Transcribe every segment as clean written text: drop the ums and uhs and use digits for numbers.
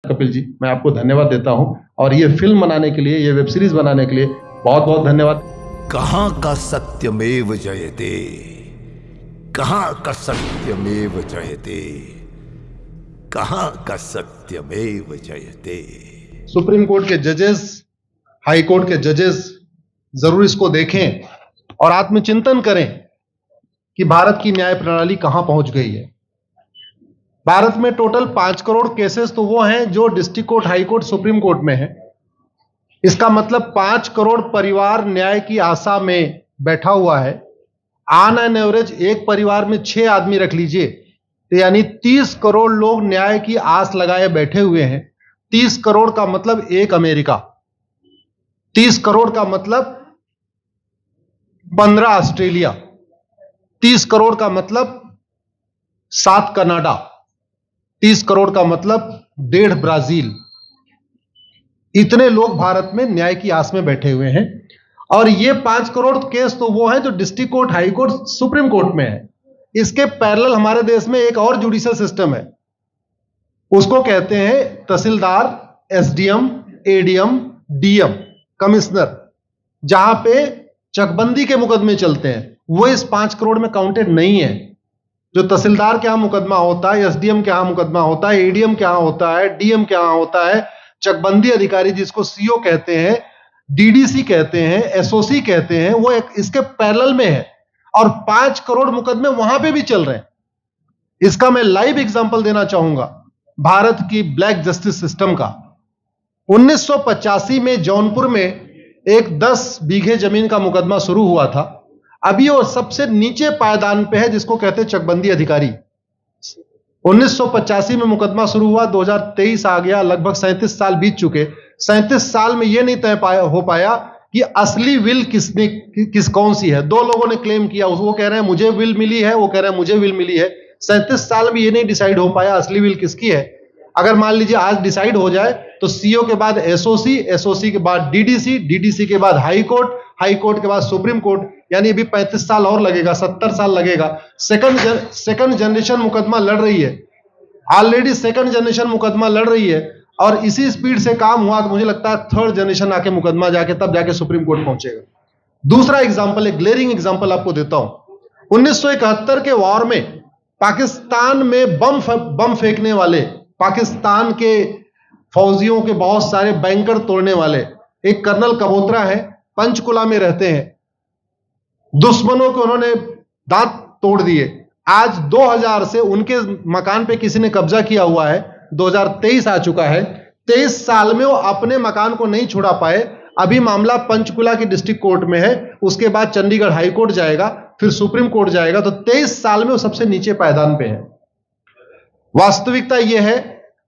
कपिल जी, मैं आपको धन्यवाद देता हूं और ये फिल्म बनाने के लिए, ये वेब सीरीज बनाने के लिए बहुत बहुत धन्यवाद। कहां का सत्यमेव जयते, कहां का सत्यमेव जयते, कहां का सत्यमेव जयते। सुप्रीम कोर्ट के जजेस, हाई कोर्ट के जजेस जरूर इसको देखें और आत्मचिंतन करें कि भारत की न्याय प्रणाली कहां पहुंच गई है। भारत में टोटल 5 करोड़ केसेस तो वो हैं जो district court, high court, supreme court में है। इसका मतलब 5 करोड़ परिवार न्याय की आशा में बैठा हुआ है। ऑन एन एवरेज एक परिवार में 6 आदमी रख लीजिए, तो यानी 30 करोड़ लोग न्याय की आस लगाए बैठे हुए हैं। 30 करोड़ का मतलब एक अमेरिका, 30 करोड़ का मतलब 15 ऑस्ट्रेलिया, 30 करोड़ का मतलब 7 कनाडा, 30 करोड़ का मतलब 1.5 ब्राजील। इतने लोग भारत में न्याय की आस में बैठे हुए हैं। और ये 5 करोड़ केस तो वो हैं जो district court, high court, supreme court में है। इसके पैरेलल हमारे देश में एक और जुडिशियल सिस्टम है, उसको कहते हैं तहसीलदार, एसडीएम, एडीएम, डीएम, कमिश्नर, जहां पे चकबंदी के मुकदमे चलते हैं। वो इस 5 करोड़ में काउंटेड नहीं है। जो तहसीलदार के यहां मुकदमा होता है, एसडीएम के यहां मुकदमा होता है, एडीएम के यहां होता है, डीएम के यहां होता है, चकबंदी अधिकारी जिसको सीओ कहते हैं, डीडीसी कहते हैं, एसओसी कहते हैं, वो इसके पैरेलल में है और 5 करोड़ मुकदमे वहां पे भी चल रहे हैं। इसका मैं लाइव एग्जांपल देना चाहूंगा भारत की ब्लैक जस्टिस सिस्टम का। 1985 में जौनपुर में एक 10 बीघे जमीन का मुकदमा शुरू हुआ था। अभी वो सबसे नीचे पायदान पे है, जिसको कहते हैं चकबंदी अधिकारी। 1985 में मुकदमा शुरू हुआ, 2023 आ गया, लगभग 37 साल बीत चुके। 37 साल में यह नहीं तय हो पाया कि असली विल कौन सी है। 2 लोगों ने क्लेम किया, वो कह रहे हैं मुझे विल मिली है, वो कह रहे हैं मुझे विल मिली है। 37 साल में यह नहीं डिसाइड हो पाया असली विल किसकी है। अगर मान लीजिए आज डिसाइड हो जाए तो सीओ के बाद एसओसी, एसओसी के बाद डीडीसी, डीडीसी के बाद हाई कोर्ट, हाई कोर्ट के बाद सुप्रीम कोर्ट, यानी अभी 35 साल और लगेगा, 70 साल लगेगा। सेकंड जनरेशन मुकदमा लड़ रही है, ऑलरेडी सेकंड जनरेशन मुकदमा लड़ रही है और इसी स्पीड से काम हुआ तो मुझे लगता है थर्ड जनरेशन आके मुकदमा जाके तब जाके सुप्रीम कोर्ट पहुंचेगा। दूसरा एग्जांपल, एक ग्लेरिंग एग्जांपल आपको देता हूं। 1971 के वॉर में पाकिस्तान में बम फेंकने वाले, पाकिस्तान के फौजियों के बहुत सारे बैंकर तोड़ने वाले एक कर्नल कबोत्रा है, पंचकुला में रहते हैं। दुश्मनों को उन्होंने दांत तोड़ दिए। आज 2000 से उनके मकान पे किसी ने कब्जा किया हुआ है। 2023 आ चुका है, 23 साल में वो अपने मकान को नहीं छुड़ा पाए। अभी मामला पंचकुला की डिस्ट्रिक्ट कोर्ट में है, उसके बाद चंडीगढ़ हाई कोर्ट जाएगा, फिर सुप्रीम कोर्ट जाएगा। तो 23 साल में वो सबसे नीचे पायदान पे है। वास्तविकता यह है,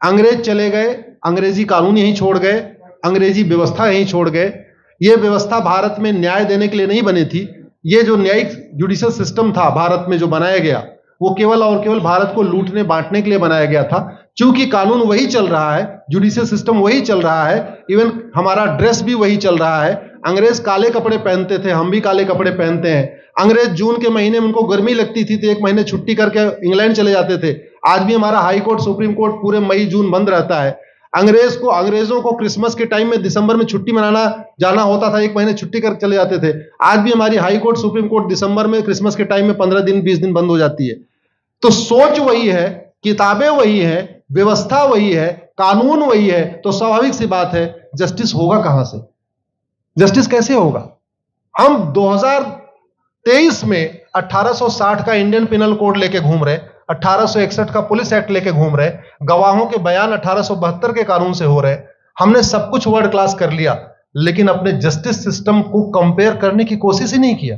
अंग्रेज चले गए, अंग्रेजी कानून यहीं छोड़ गए, अंग्रेजी व्यवस्था यहीं छोड़ गए। यह व्यवस्था भारत में न्याय देने के लिए नहीं बनी थी। यह जो न्यायिक जुडिशियल सिस्टम था भारत में जो बनाया गया, वो केवल और केवल भारत को लूटने बांटने के लिए बनाया गया था। क्योंकि कानून वही चल रहा है, जुडिशियल सिस्टम वही चल रहा है, इवन हमारा ड्रेस भी वही चल रहा है। अंग्रेज काले कपड़े पहनते थे, हम भी काले कपड़े पहनते हैं। अंग्रेज जून के महीने में उनको गर्मी लगती थी तो 1 महीने छुट्टी करके इंग्लैंड चले जाते थे। आज भी हमारा हाई कोर्ट, सुप्रीम कोर्ट पूरे मई जून बंद रहता है। अंग्रेजों को क्रिसमस के टाइम में दिसंबर में छुट्टी मनाना जाना होता था, 1 महीने छुट्टी कर चले जाते थे। आज भी हमारी हाई कोर्ट, सुप्रीम कोर्ट दिसंबर में, क्रिसमस के टाइम में 15 दिन 20 दिन बंद हो जाती है। तो सोच वही है, किताबें वही है, व्यवस्था वही है, कानून वही है, तो स्वाभाविक सी बात है जस्टिस होगा कहां से? जस्टिस कैसे होगा? हम 2023 में 1860 का इंडियन पिनल कोड लेके घूम रहे, 1861 का पुलिस एक्ट लेके घूम रहे, गवाहों के बयान 1872 के कानून से हो रहे। हमने सब कुछ वर्ल्ड क्लास कर लिया, लेकिन अपने जस्टिस सिस्टम को कंपेयर करने की कोशिश ही नहीं किया।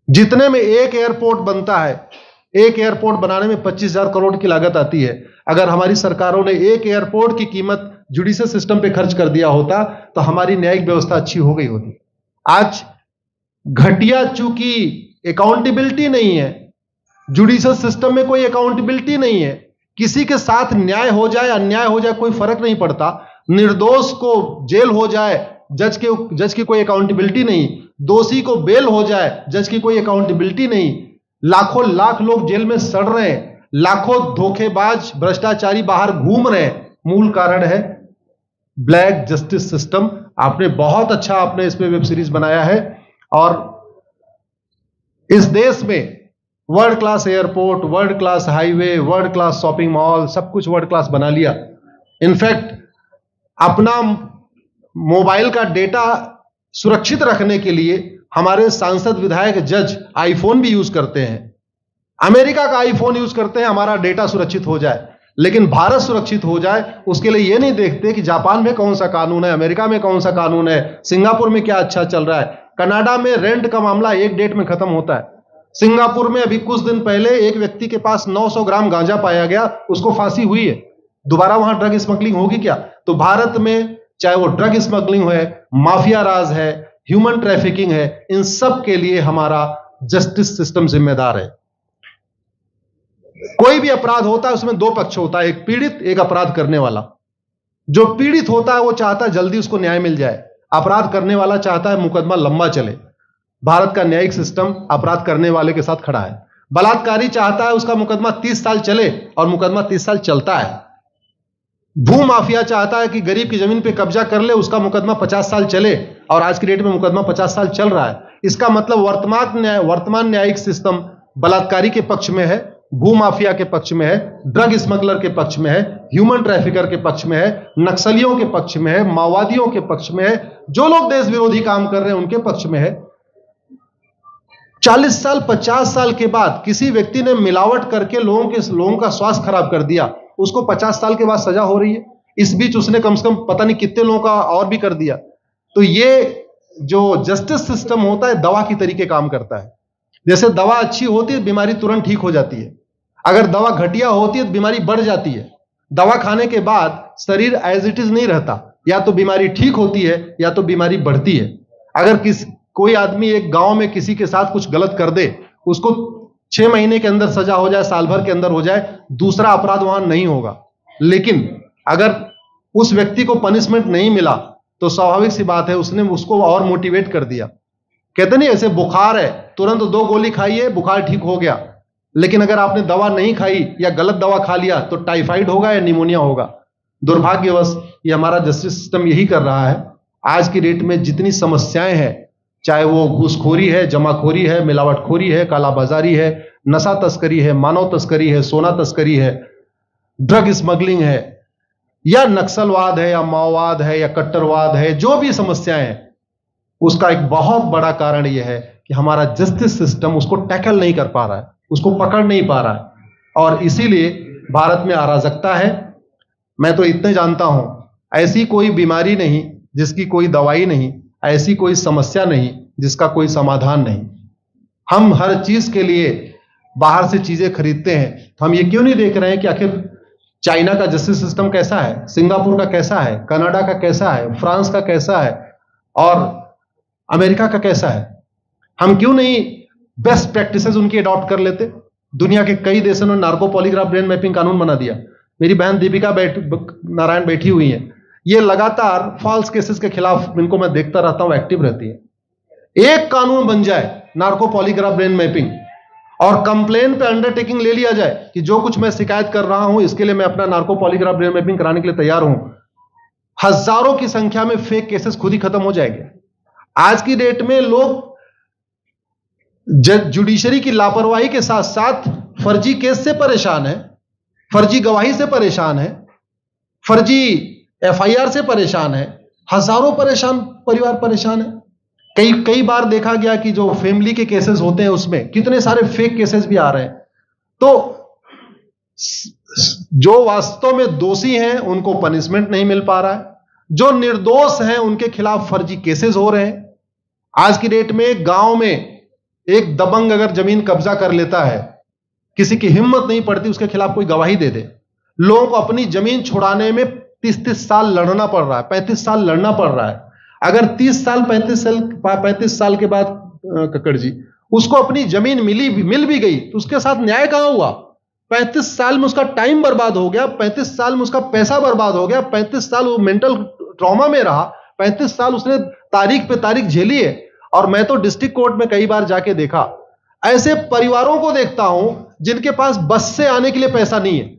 जितने में एक एयरपोर्ट बनता है, एक एयरपोर्ट बनाने में 25,000 करोड़ की लागत आती है। अगर हमारी सरकारों ने एक एयरपोर्ट की कीमत जुडिशियल सिस्टम पे खर्च कर दिया होता तो हमारी न्यायिक व्यवस्था अच्छी हो गई होती। आज घटिया, चूंकि अकाउंटेबिलिटी नहीं है, जुडिशियल सिस्टम में कोई अकाउंटेबिलिटी नहीं है। किसी के साथ न्याय हो जाए, अन्याय हो जाए, कोई फर्क नहीं पड़ता। निर्दोष को जेल हो जाए, जज की कोई अकाउंटेबिलिटी नहीं। दोषी को बेल हो जाए, जज की कोई अकाउंटेबिलिटी नहीं। लाख लोग जेल में सड़ रहे हैं, लाखों धोखेबाज भ्रष्टाचारी बाहर घूम रहे हैं, मूल कारण है ब्लैक जस्टिस सिस्टम। आपने बहुत अच्छा आपने इस पे वेब सीरीज बनाया है, और इस देश में world class airport, world class highway, world class shopping mall, सब कुछ वर्ल्ड क्लास बना लिया। इनफैक्ट अपना मोबाइल का डेटा सुरक्षित रखने के लिए हमारे सांसद, विधायक, जज आईफोन भी यूज करते हैं। अमेरिका का आईफोन यूज करते हैं हमारा डेटा सुरक्षित हो जाए, लेकिन भारत सुरक्षित हो जाए उसके लिए यह नहीं देखते कि जापान में कौन सा कानून है, अमेरिका में कौन सा कानून है, सिंगापुर में क्या अच्छा चल रहा है। कनाडा में रेंट का मामला एक डेट में खत्म होता है। सिंगापुर में अभी कुछ दिन पहले एक व्यक्ति के पास 900 ग्राम गांजा पाया गया, उसको फांसी हुई है। दोबारा वहां ड्रग स्मगलिंग होगी क्या? तो भारत में चाहे वो ड्रग स्मगलिंग है, माफिया राज है, ह्यूमन ट्रैफिकिंग है, इन सब के लिए हमारा जस्टिस सिस्टम जिम्मेदार है। कोई भी अपराध होता है उसमें दो पक्ष होता है, एक पीड़ित, एक अपराध करने वाला। जो पीड़ित होता है वो चाहता है जल्दी उसको न्याय मिल जाए, अपराध करने वाला चाहता है मुकदमा लंबा चले। भारत का न्यायिक सिस्टम अपराध करने वाले के साथ खड़ा है। बलात्कारी चाहता है उसका मुकदमा 30 साल चले, और मुकदमा 30 साल चलता है। भू माफिया चाहता है कि गरीब की जमीन पे कब्जा कर ले, उसका मुकदमा 50 साल चले, और आज की डेट में मुकदमा 50 साल चल रहा है। इसका मतलब वर्तमान न्यायिक सिस्टम बलात्कारी के पक्ष में है, भू माफिया के पक्ष में है, ड्रग स्मगलर के पक्ष में है, ह्यूमन ट्रैफिकर के पक्ष में है, नक्सलियों के पक्ष में है, माओवादियों के पक्ष में है, जो लोग देश विरोधी काम कर रहे हैं उनके पक्ष में है। 40 साल 50 साल के बाद किसी व्यक्ति ने मिलावट करके लोगों का स्वास्थ्य खराब कर दिया, उसको 50 साल के बाद सजा हो रही है। इस बीच उसने कम से कम पता नहीं कितने लोगों का और भी कर दिया। तो ये जो जस्टिस सिस्टम होता है दवा की तरीके काम करता है। जैसे दवा अच्छी होती है बीमारी तुरंत ठीक हो जाती है, अगर दवा घटिया होती है तो बीमारी बढ़ जाती है। दवा खाने के बाद शरीर एज इट इज नहीं रहता, या तो बीमारी ठीक होती है या तो बीमारी बढ़ती है। अगर कोई आदमी एक गांव में किसी के साथ कुछ गलत कर दे, उसको 6 महीने के अंदर सजा हो जाए, साल भर के अंदर हो जाए, दूसरा अपराध वहां नहीं होगा। लेकिन अगर उस व्यक्ति को पनिशमेंट नहीं मिला तो स्वाभाविक सी बात है उसने उसको और मोटिवेट कर दिया। कहते नहीं ऐसे बुखार है, तुरंत 2 गोली खाइए बुखार ठीक हो गया, लेकिन अगर आपने दवा नहीं खाई या गलत दवा खा लिया तो टाइफाइड होगा या निमोनिया होगा। दुर्भाग्यवश ये हमारा जस्टिस सिस्टम यही कर रहा है। आज की डेट में जितनी समस्याएं हैं, चाहे वो घूसखोरी है, जमाखोरी है, मिलावटखोरी है, कालाबाजारी है, नशा तस्करी है, मानव तस्करी है, सोना तस्करी है, ड्रग स्मगलिंग है, या नक्सलवाद है, या माओवाद है, या कट्टरवाद है, जो भी समस्याएं हैं, उसका एक बहुत बड़ा कारण यह है कि हमारा जस्टिस सिस्टम उसको टैकल नहीं कर पा रहा है, उसको पकड़ नहीं पा रहा है, और इसीलिए भारत में अराजकता है। मैं तो इतने जानता हूं, ऐसी कोई बीमारी नहीं जिसकी कोई दवाई नहीं, ऐसी कोई समस्या नहीं जिसका कोई समाधान नहीं। हम हर चीज के लिए बाहर से चीजें खरीदते हैं, तो हम ये क्यों नहीं देख रहे हैं कि आखिर चाइना का जस्टिस सिस्टम कैसा है, सिंगापुर का कैसा है, कनाडा का कैसा है, फ्रांस का कैसा है, और अमेरिका का कैसा है। हम क्यों नहीं बेस्ट प्रैक्टिसेस उनकी अडॉप्ट कर लेते। दुनिया के कई देशों ने नार्को पॉलीग्राफ ब्रेन मैपिंग कानून बना दिया। मेरी बहन दीपिका नारायण बैठी हुई है, ये लगातार फॉल्स केसेस के खिलाफ, इनको मैं देखता रहता हूं, एक्टिव रहती है। एक कानून बन जाए नार्को पॉलीग्राफ ब्रेन मैपिंग, और कंप्लेन पे अंडरटेकिंग ले लिया जाए कि जो कुछ मैं शिकायत कर रहा हूं इसके लिए मैं अपना नार्को पॉलीग्राफ ब्रेन मैपिंग कराने के लिए तैयार हूं, हजारों की संख्या में फेक केसेस खुद ही खत्म हो जाएंगे। आज की डेट में लोग जुडिशरी की लापरवाही के साथ साथ फर्जी केस से परेशान है, फर्जी गवाही से परेशान है, फर्जी एफआईआर से परेशान है, हजारों परिवार परेशान है। कई बार देखा गया कि जो फैमिली के केसेस होते हैं उसमें कितने सारे फेक केसेस भी आ रहे हैं। तो जो वास्तव में दोषी हैं उनको पनिशमेंट नहीं मिल पा रहा है, जो निर्दोष हैं उनके खिलाफ फर्जी केसेस हो रहे हैं। आज की डेट में गांव में एक दबंग अगर जमीन कब्जा कर लेता है, किसी की हिम्मत नहीं पड़ती उसके खिलाफ कोई गवाही दे दे। लोगों को अपनी जमीन छुड़ाने में 30 साल लड़ना पड़ रहा है, 35 साल लड़ना पड़ रहा है। अगर 30 साल 35 साल के बाद कक्कड़ जी उसको अपनी जमीन मिल भी गई तो उसके साथ न्याय कहां हुआ? 35 साल में उसका टाइम बर्बाद हो गया, 35 साल में उसका पैसा बर्बाद हो गया, 35 साल वो मेंटल ट्रॉमा में रहा, 35 साल उसने तारीख पे तारीख झेली है। और मैं तो डिस्ट्रिक्ट कोर्ट में कई बार जाके देखा, ऐसे परिवारों को देखता हूं जिनके पास बस से आने के लिए पैसा नहीं है,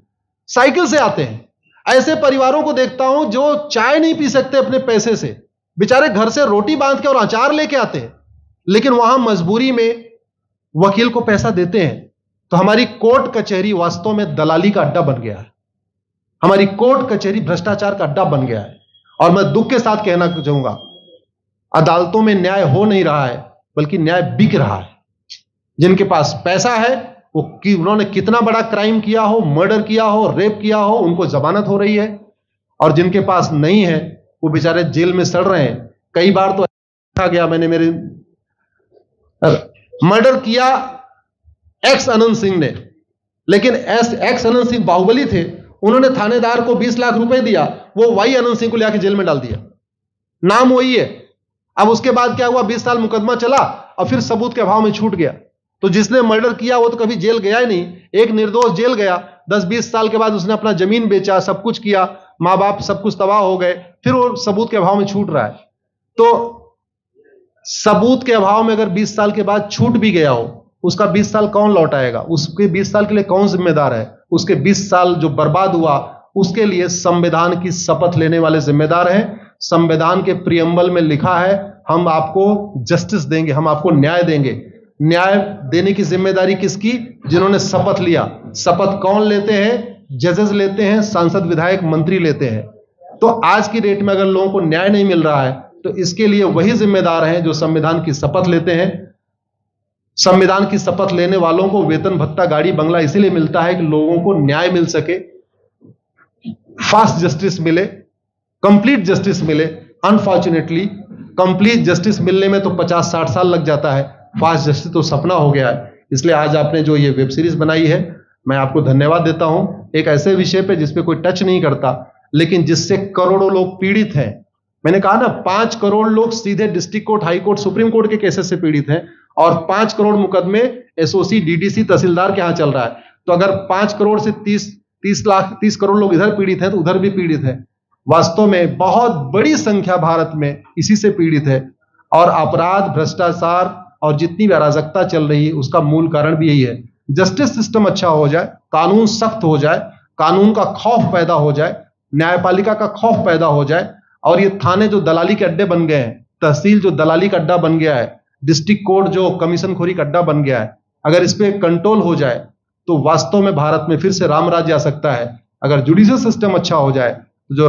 साइकिल से आते हैं। ऐसे परिवारों को देखता हूं जो चाय नहीं पी सकते अपने पैसे से, बेचारे घर से रोटी बांध के और अचार लेके आते हैं, लेकिन वहां मजबूरी में वकील को पैसा देते हैं। तो हमारी कोर्ट कचहरी वास्तव में दलाली का अड्डा बन गया है। हमारी कोर्ट कचहरी भ्रष्टाचार का अड्डा बन गया है। और मैं दुख के साथ कहना चाहूंगा, अदालतों में न्याय हो नहीं रहा है, बल्कि न्याय बिक रहा है। जिनके पास पैसा है, वो उन्होंने कितना बड़ा क्राइम किया हो, मर्डर किया हो, रेप किया हो, उनको जमानत हो रही है। और जिनके पास नहीं है, वो बेचारे जेल में सड़ रहे हैं। कई बार तो देखा गया, मैंने मेरे मर्डर किया एक्स अनंत सिंह ने, लेकिन एक्स अनंत सिंह बाहुबली थे, उन्होंने थानेदार को 20 लाख रुपए दिया, वो वाई अनंत सिंह को लेकर जेल में डाल दिया। नाम वही है। अब उसके बाद क्या हुआ, 20 साल मुकदमा चला और फिर सबूत के अभाव में छूट गया। तो जिसने मर्डर किया वो तो कभी जेल गया ही नहीं। एक निर्दोष जेल गया, 10-20 साल के बाद उसने अपना जमीन बेचा, सब कुछ किया, मां बाप सब कुछ तबाह हो गए, फिर वो सबूत के अभाव में छूट रहा है। तो सबूत के अभाव में अगर 20 साल के बाद छूट भी गया हो, उसका 20 साल कौन लौटाएगा? उसके 20 साल के लिए कौन जिम्मेदार है? उसके 20 साल जो बर्बाद हुआ, उसके लिए संविधान की शपथ लेने वाले जिम्मेदार हैं। संविधान के प्रियम्बल में लिखा है, हम आपको जस्टिस देंगे, हम आपको न्याय देंगे। न्याय देने की जिम्मेदारी किसकी? जिन्होंने शपथ लिया। शपथ कौन लेते हैं? जजेस लेते हैं, सांसद, विधायक, मंत्री लेते हैं। तो आज की डेट में अगर लोगों को न्याय नहीं मिल रहा है, तो इसके लिए वही जिम्मेदार हैं जो संविधान की शपथ लेते हैं। संविधान की शपथ लेने वालों को वेतन, भत्ता, गाड़ी, बंगला इसीलिए मिलता है कि लोगों को न्याय मिल सके, फास्ट जस्टिस मिले, कंप्लीट जस्टिस मिले। अनफॉर्चुनेटली कंप्लीट जस्टिस मिलने में तो 50-60 साल लग जाता है, फास्ट जस्टिस तो सपना हो गया है। इसलिए आज आपने जो ये वेब सीरीज बनाई है, मैं आपको धन्यवाद देता हूं। एक ऐसे विषय पे जिस पे कोई टच नहीं करता, लेकिन जिससे करोड़ों लोग पीड़ित हैं। मैंने कहा ना, 5 करोड़ लोग सीधे district court, high court, supreme court के केसेस से पीड़ित हैं, और 5 करोड़ मुकदमे एसओसी, डीडीसी, तहसीलदार के यहां चल रहा है। तो अगर 5 करोड़ से 30 करोड़ लोग इधर पीड़ित हैं, तो उधर भी पीड़ित है। वास्तव में बहुत बड़ी संख्या भारत में इसी से पीड़ित है। और अपराध, भ्रष्टाचार और जितनी भी अराजकता चल रही है, उसका मूल कारण भी यही है। जस्टिस सिस्टम अच्छा हो जाए, कानून सख्त हो जाए, कानून का खौफ पैदा हो जाए, न्यायपालिका का खौफ पैदा हो जाए, और ये थाने जो दलाली के अड्डे बन गए हैं, तहसील जो दलाली का अड्डा बन गया है, डिस्ट्रिक्ट कोर्ट जो कमीशन खोरी का अड्डा बन गया है, अगर इस पे कंट्रोल हो जाए तो वास्तव में भारत में फिर से राम राज्य आ सकता है। अगर जुडिशियल सिस्टम अच्छा हो जाए, तो जो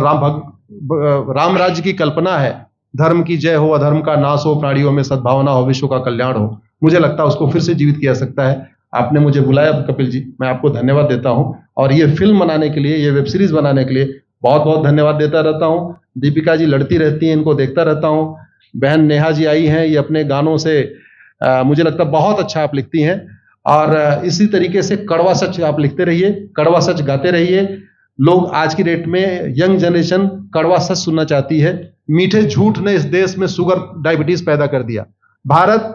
राम राज्य की कल्पना है, धर्म की जय हो, अधर्म का नाश हो, प्राणियों में सद्भावना हो, विश्व का कल्याण हो, मुझे लगता है उसको फिर से जीवित किया सकता है। आपने मुझे बुलाया कपिल जी, मैं आपको धन्यवाद देता हूं। और ये फिल्म बनाने के लिए, ये वेब सीरीज बनाने के लिए बहुत बहुत धन्यवाद देता रहता हूं। दीपिका जी लड़ती रहती हैं, इनको देखता रहता हूं। बहन नेहा जी आई हैं, ये अपने गानों से मुझे लगता है बहुत अच्छा आप लिखती हैं। और इसी तरीके से कड़वा सच आप लिखते रहिए, कड़वा सच गाते रहिए। लोग आज की डेट में, यंग जनरेशन कड़वा सच सुनना चाहती है। मीठे झूठ ने इस देश में शुगर, डायबिटीज पैदा कर दिया। भारत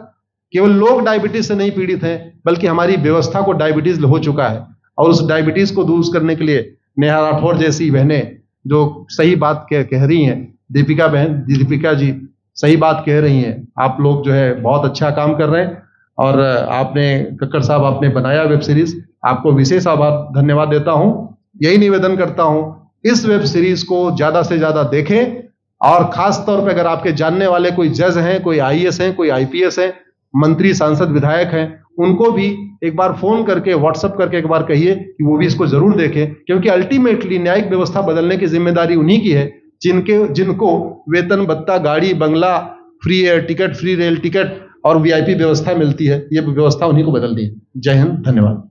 केवल लोग डायबिटीज से नहीं पीड़ित हैं, बल्कि हमारी व्यवस्था को डायबिटीज हो चुका है। और उस डायबिटीज को दूर करने के लिए नेहा राठौर जैसी बहनें जो सही बात कह रही हैं, दीपिका जी सही बात कह रही हैं, आप लोग जो है बहुत अच्छा काम कर रहे हैं। और आपने, कक्कड़ साहब, आपने बनाया वेब सीरीज, आपको विशेष आभार, धन्यवाद देता हूं। यही निवेदन करता हूं, इस वेब सीरीज को ज्यादा से ज्यादा देखें। और खास तौर पे अगर आपके जानने वाले कोई जज हैं, कोई आईएएस हैं, कोई आईपीएस हैं, मंत्री, सांसद, विधायक हैं, उनको भी एक बार फोन करके, व्हाट्सएप करके एक बार कहिए कि वो भी इसको जरूर देखें। क्योंकि अल्टीमेटली न्यायिक व्यवस्था बदलने की जिम्मेदारी उन्हीं की है जिनको वेतन, भत्ता, गाड़ी, बंगला, free air ticket, free rail ticket और वीआईपी व्यवस्था मिलती है। ये व्यवस्था उन्हीं को बदलनी है। जय हिंद, धन्यवाद।